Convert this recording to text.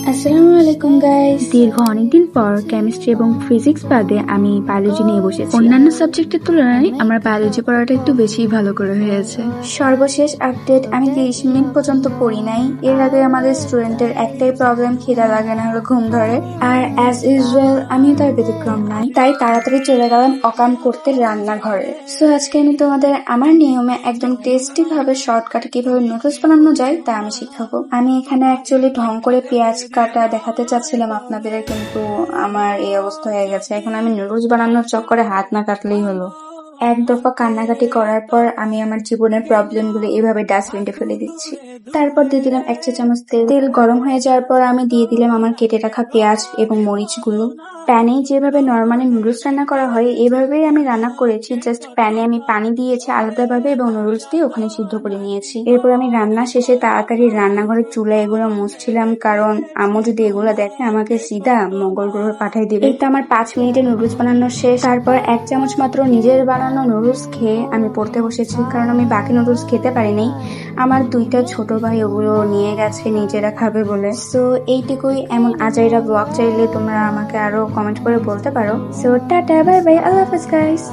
আসসালামু আলাইকুম গাইস। দীর্ঘ অনেকদিন পর কেমিস্ট্রি এবং ফিজিক্স বাদে আমি বায়োলজি নিয়ে বসেছি। অন্যান্য সাবজেক্টের তুলনায় আমার বায়োলজি পড়াটা একটু বেশি ভালো করে হয়েছে। সর্বশেষ আপডেট, আমি 30 মিনিট পর্যন্ত পড়ি নাই। এর আগে আমাদের স্টুডেন্টের একটাই প্রবলেম, খিদা লাগে না হলে ঘুম ধরে। আর অ্যাজ ইউজুয়াল আমিও তার ব্যতিক্রম নাই, তাই তাড়াতাড়ি চলে গেলাম অকাম করতে রান্নাঘরে। সো আজকে আমি তোমাদের আমার নিয়মে একদম টেস্টি ভাবে শর্টকাটে কিভাবে নুডলস বানানো যায় তা আমি শিখাবো। আমি এখানে অ্যাকচুয়ালি ঢং করে পেঁয়াজ কাটা দেখাতে চাচ্ছিলাম আপনাদের, কিন্তু আমার এই অবস্থা হয়ে গেছে। এখন আমি নুডলস বানানোর চক্করে হাত না কাটলেই হলো। এক দফা কান্নাকাটি করার পর আমি আমার জীবনের প্রবলেমগুলো এভাবে ডাস্টবিনে ফেলে দিচ্ছি। তারপর দিয়ে দিলাম 1 চা চামচ তেল। তেল গরম হয়ে যাওয়ার পর আমি দিয়ে দিলাম আমার কেটে রাখা পেঁয়াজ এবং মরিচগুলো। প্যানে যেভাবে নর্মালি নুডলস রান্না করা হয় এভাবেই আমি রান্না করেছি, জাস্ট প্যানে আমি পানি দিয়েছি আলাদাভাবে এবং নুডলস দিয়ে ওখানে সিদ্ধ করে নিয়েছি। এরপর আমি রান্না শেষে তাড়াতাড়ি রান্নাঘরের চুলায় এগুলো মুছছিলাম, কারণ আম্মু যদি এগুলো দেখে আমাকে সিধা মঙ্গল গ্রহে পাঠিয়ে দিবে। এই তো আমার 5 মিনিটে নুডলস বানানো শেষ। তারপর 1 চামচ মাত্র নিজের বানানো নুডলস খেয়ে আমি পড়তে বসেছি, কারণ আমি বাকি নুডলস খেতে পারিনি। আমার 2টা ছোট ভাই ওগুলো নিয়ে গেছে নিজেরা খাবে বলে। সো এইটুকুই। এমন আজাইরা ব্লগ চাইলে তোমরা আমাকে আরো কমেন্ট করে বলতে পারো। সো টাটা, বাই বাই, আল্লাহ হাফেজ গাইস।